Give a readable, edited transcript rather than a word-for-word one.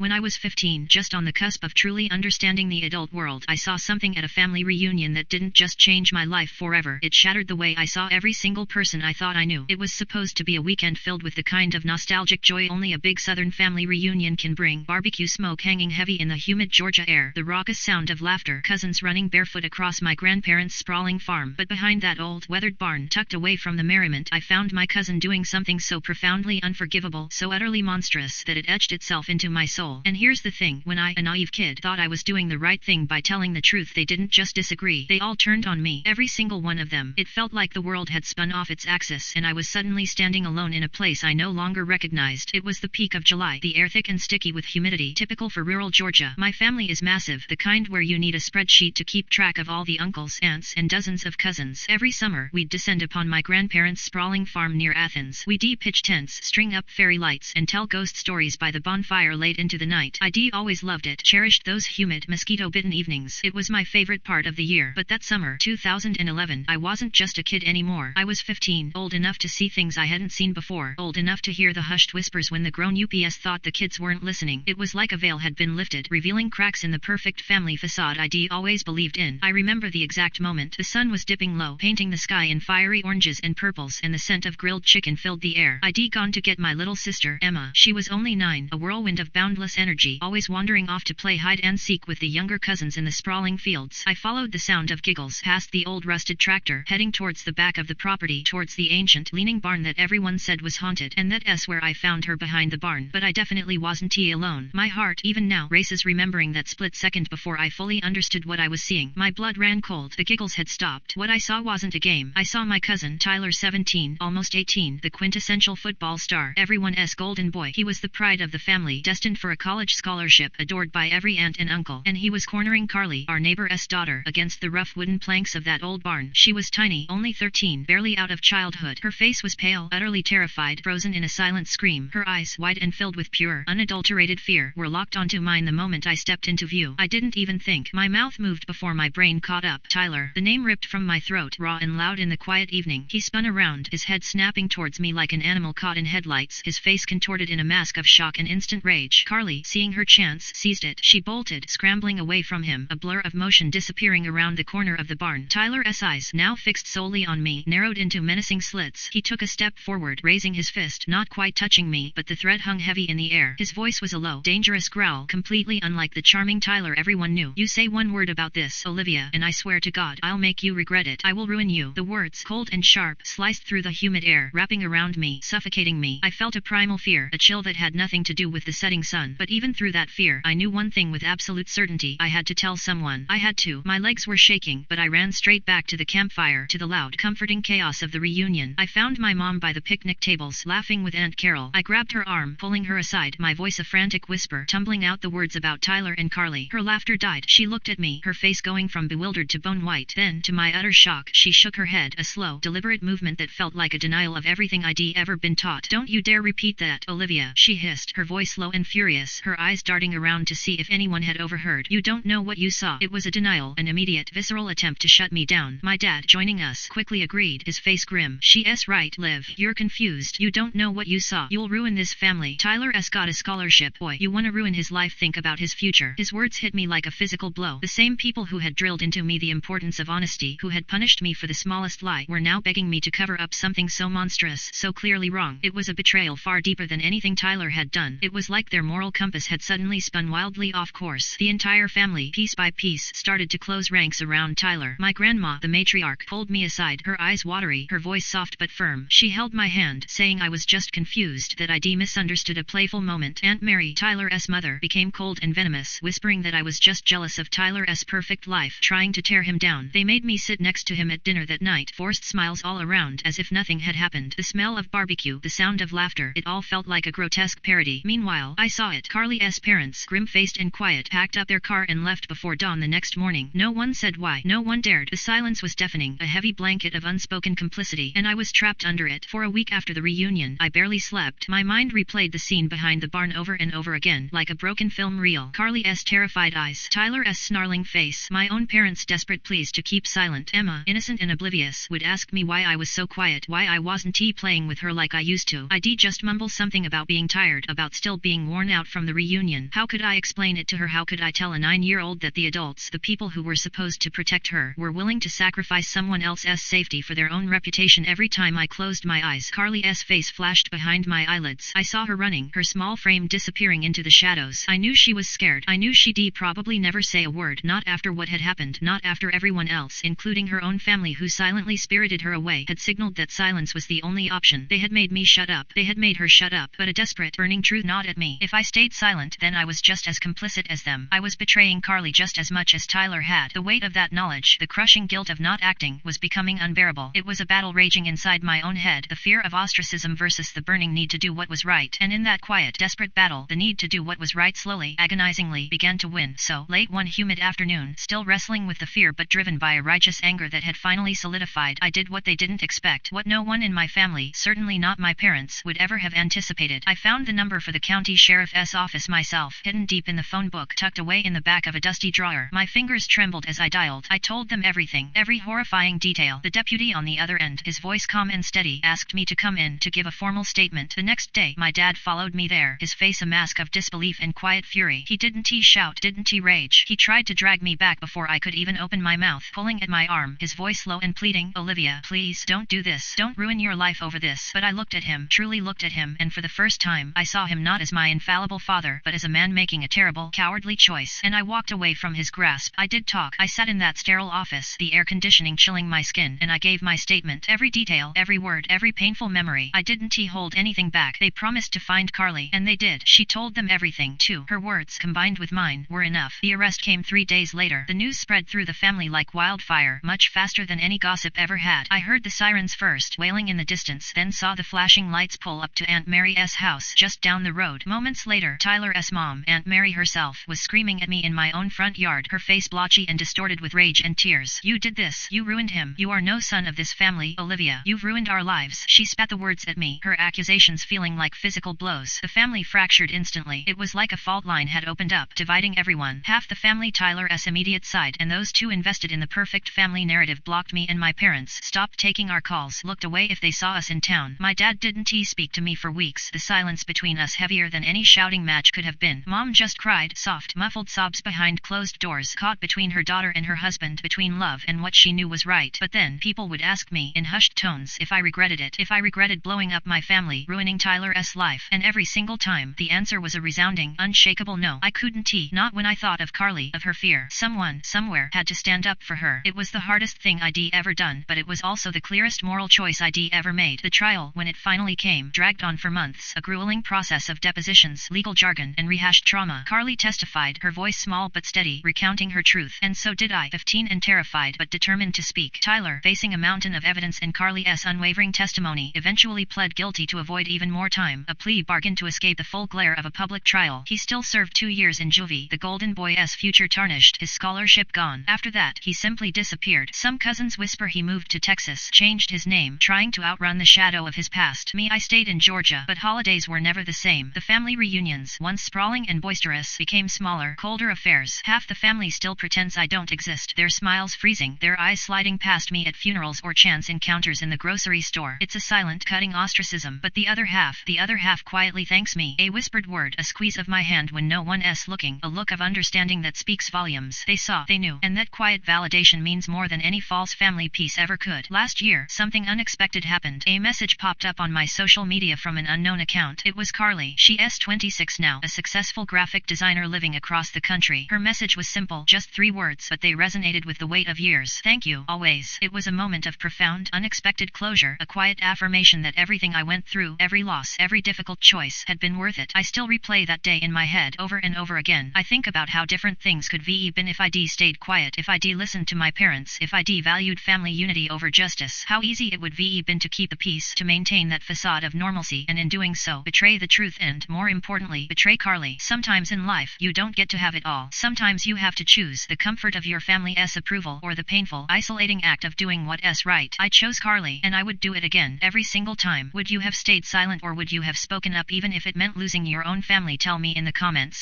When I was 15, just on the cusp of truly understanding the adult world, I saw something at a family reunion that didn't just change my life forever, it shattered the way I saw every single person I thought I knew. It was supposed to be a weekend filled with the kind of nostalgic joy only a big southern family reunion can bring. Barbecue smoke hanging heavy in the humid Georgia air, the raucous sound of laughter, cousins running barefoot across my grandparents' sprawling farm. But behind that old, weathered barn, tucked away from the merriment, I found my cousin doing something so profoundly unforgivable, so utterly monstrous, that it etched itself into my soul. And here's the thing, when I, a naive kid, thought I was doing the right thing by telling the truth, they didn't just disagree, they all turned on me, every single one of them. It felt like the world had spun off its axis, and I was suddenly standing alone in a place I no longer recognized. It was the peak of July, the air thick and sticky with humidity, typical for rural Georgia. My family is massive, the kind where you need a spreadsheet to keep track of all the uncles, aunts, and dozens of cousins. Every summer, we'd descend upon my grandparents' sprawling farm near Athens. We'd pitch tents, string up fairy lights, and tell ghost stories by the bonfire late into the night. I always loved it, cherished those humid, mosquito-bitten evenings. It was my favorite part of the year. But that summer, 2011, I wasn't just a kid anymore. I was 15, old enough to see things I hadn't seen before, old enough to hear the hushed whispers when the grown UPS thought the kids weren't listening. It was like a veil had been lifted, revealing cracks in the perfect family facade I'd always believed in. I remember the exact moment. The sun was dipping low, painting the sky in fiery oranges and purples, and the scent of grilled chicken filled the air. I'd gone to get my little sister, Emma. She was only 9, a whirlwind of boundless energy, always wandering off to play hide-and-seek with the younger cousins in the sprawling fields. I followed the sound of giggles, past the old rusted tractor, heading towards the back of the property, towards the ancient, leaning barn that everyone said was haunted, and that's where I found her, behind the barn. But I definitely wasn't alone. My heart, even now, races remembering that split second before I fully understood what I was seeing. My blood ran cold. The giggles had stopped. What I saw wasn't a game. I saw my cousin, Tyler, 17, almost 18, the quintessential football star, everyone's golden boy. He was the pride of the family, destined for a college scholarship, adored by every aunt and uncle. And he was cornering Carly, our neighbor's daughter, against the rough wooden planks of that old barn. She was tiny, only 13, barely out of childhood. Her face was pale, utterly terrified, frozen in a silent scream. Her eyes, wide and filled with pure, unadulterated fear, were locked onto mine the moment I stepped into view. I didn't even think. My mouth moved before my brain caught up. Tyler. The name ripped from my throat, raw and loud in the quiet evening. He spun around, his head snapping towards me like an animal caught in headlights, his face contorted in a mask of shock and instant rage. Carly, seeing her chance, seized it. She bolted, scrambling away from him, a blur of motion disappearing around the corner of the barn. Tyler's eyes, now fixed solely on me, narrowed into menacing slits. He took a step forward, raising his fist, not quite touching me, but the threat hung heavy in the air. His voice was a low, dangerous growl, completely unlike the charming Tyler everyone knew. You say one word about this, Olivia, and I swear to God, I'll make you regret it. I will ruin you. The words, cold and sharp, sliced through the humid air, wrapping around me, suffocating me. I felt a primal fear, a chill that had nothing to do with the setting sun. But even through that fear, I knew one thing with absolute certainty. I had to tell someone. I had to. My legs were shaking, but I ran straight back to the campfire, to the loud, comforting chaos of the reunion. I found my mom by the picnic tables, laughing with Aunt Carol. I grabbed her arm, pulling her aside, my voice a frantic whisper, tumbling out the words about Tyler and Carly. Her laughter died. She looked at me, her face going from bewildered to bone white. Then, to my utter shock, she shook her head, a slow, deliberate movement that felt like a denial of everything I'd ever been taught. Don't you dare repeat that, Olivia, she hissed, her voice low and furious, her eyes darting around to see if anyone had overheard. You don't know what you saw. It was a denial, an immediate, visceral attempt to shut me down. My dad, joining us, quickly agreed, his face grim. She's right, Liv. You're confused. You don't know what you saw. You'll ruin this family. Tyler's got a scholarship. Boy, you wanna ruin his life. Think about his future. His words hit me like a physical blow. The same people who had drilled into me the importance of honesty, who had punished me for the smallest lie, were now begging me to cover up something so monstrous, so clearly wrong. It was a betrayal far deeper than anything Tyler had done. It was like their moral compass had suddenly spun wildly off course. The entire family, piece by piece, started to close ranks around Tyler. My grandma, the matriarch, pulled me aside, her eyes watery, her voice soft but firm. She held my hand, saying I was just confused, that I'd misunderstood a playful moment. Aunt Mary, Tyler's mother, became cold and venomous, whispering that I was just jealous of Tyler's perfect life, trying to tear him down. They made me sit next to him at dinner that night, forced smiles all around, as if nothing had happened. The smell of barbecue, the sound of laughter, it all felt like a grotesque parody. Meanwhile, I saw it. Carly's parents, grim-faced and quiet, packed up their car and left before dawn the next morning. No one said why. No one dared. The silence was deafening, a heavy blanket of unspoken complicity, and I was trapped under it. For a week after the reunion, I barely slept. My mind replayed the scene behind the barn over and over again, like a broken film reel. Carly's terrified eyes, Tyler's snarling face, my own parents' desperate pleas to keep silent. Emma, innocent and oblivious, would ask me why I was so quiet, why I wasn't playing with her like I used to. I'd just mumble something about being tired, about still being worn out from the reunion. How could I explain it to her? How could I tell a 9-year-old that the adults, the people who were supposed to protect her, were willing to sacrifice someone else's safety for their own reputation? Every time I closed my eyes, Carly's face flashed behind my eyelids. I saw her running, her small frame disappearing into the shadows. I knew she was scared. I knew she'd probably never say a word, not after what had happened, not after everyone else, including her own family who silently spirited her away, had signaled that silence was the only option. They had made me shut up. They had made her shut up. But a desperate, burning truth gnawed at me. If I stayed silent, then I was just as complicit as them. I was betraying Carly just as much as Tyler had. The weight of that knowledge, the crushing guilt of not acting, was becoming unbearable. It was a battle raging inside my own head, the fear of ostracism versus the burning need to do what was right. And in that quiet, desperate battle, the need to do what was right slowly, agonizingly, began to win. So, late one humid afternoon, still wrestling with the fear but driven by a righteous anger that had finally solidified, I did what they didn't expect, what no one in my family, certainly not my parents, would ever have anticipated. I found the number for the county sheriff's office myself, hidden deep in the phone book, tucked away in the back of a dusty drawer. My fingers trembled as I dialed. I told them everything, every horrifying detail. The deputy on the other end, his voice calm and steady, asked me to come in to give a formal statement. The next day, my dad followed me there, his face a mask of disbelief and quiet fury. He didn't shout, didn't rage. He tried to drag me back before I could even open my mouth, pulling at my arm, his voice low and pleading. Olivia, please, don't do this. Don't ruin your life over this. But I looked at him, truly looked at him, and for the first time, I saw him not as my infallible father, but as a man making a terrible, cowardly choice. And I walked away from his grasp. I did talk. I sat in that sterile office, the air conditioning chilling my skin, and I gave my statement. Every detail, every word, every painful memory. I didn't hold anything back. They promised to find Carly, and they did. She told them everything, too. Her words, combined with mine, were enough. The arrest came 3 days later. The news spread through the family like wildfire, much faster than any gossip ever had. I heard the sirens first, wailing in the distance, then saw the flashing lights pull up to Aunt Mary's house, just down the road. Moments later, Tyler's mom, Aunt Mary herself, was screaming at me in my own front yard, her face blotchy and distorted with rage and tears. You did this. You ruined him. You are no son of this family, Olivia. You've ruined our lives. She spat the words at me, her accusations feeling like physical blows. The family fractured instantly. It was like a fault line had opened up, dividing everyone. Half the family, Tyler's immediate side, and those two invested in the perfect family narrative, blocked me and my parents, stopped taking our calls, looked away if they saw us in town. My dad didn't speak to me for weeks, the silence between us heavier than any shouting match could have been. Mom just cried, soft, muffled sobs behind closed doors, caught between her daughter and her husband, between love and what she knew was right. But then, people would ask me, in hushed tones, if I regretted it, if I regretted blowing up my family, ruining Tyler's life, and every single time, the answer was a resounding, unshakable no. I couldn't. Not when I thought of Carly, of her fear. Someone, somewhere, had to stand up for her. It was the hardest thing I'd ever done, but it was also the clearest moral choice I'd ever made. The trial, when it finally came, dragged on for months, a grueling process of depositions, legal jargon, and rehashed trauma. Carly testified, her voice small but steady, recounting her truth, and so did I, 15 and terrified but determined to speak. Tyler, facing a mountain of evidence and Carly's unwavering testimony, eventually pled guilty to avoid even more time, a plea bargain to escape the full glare of a public trial. He still served 2 years in juvie, the golden boy's future tarnished, his scholarship gone. After that, he simply disappeared. Some cousins whisper he moved to Texas, changed his name, trying to outrun the shadow of his past. Me, I stayed in Georgia, but holidays were never the same. The family reunions, once sprawling and boisterous, became smaller, colder affairs. Half the family still pretends I don't exist, their smiles freezing, their eyes sliding past me at funerals or chance encounters in the grocery store. It's a silent, cutting ostracism, but the other half quietly thanks me. A whispered word, a squeeze of my hand when no one's looking, a look of understanding that speaks volumes. They saw, they knew, and that quiet validation means more than any false family piece ever could. Last year, something unexpected happened. A message popped up on my social media from an unknown account. It was Carly. She's 26 now, a successful graphic designer living across the country. Her message was simple, just 3 words, but they resonated with the weight of years. Thank you, always. It was a moment of profound, unexpected closure, a quiet affirmation that everything I went through, every loss, every difficult choice, had been worth it. I still replay that day in my head, over and over again. I think about how different things could been if I'd stayed quiet, if I'd listened to my parents, if I'd valued family unity over justice. How easy it would been to keep the peace, to maintain that facade of normalcy, and in doing so, betray the truth and, more importantly, betray Carly. Sometimes in life, you don't get to have it all. Sometimes you have to choose the comfort of your family's approval or the painful, isolating act of doing what's right. I chose Carly, and I would do it again, every single time. Would you have stayed silent or would you have spoken up even if it meant losing your own family? Tell me in the comments.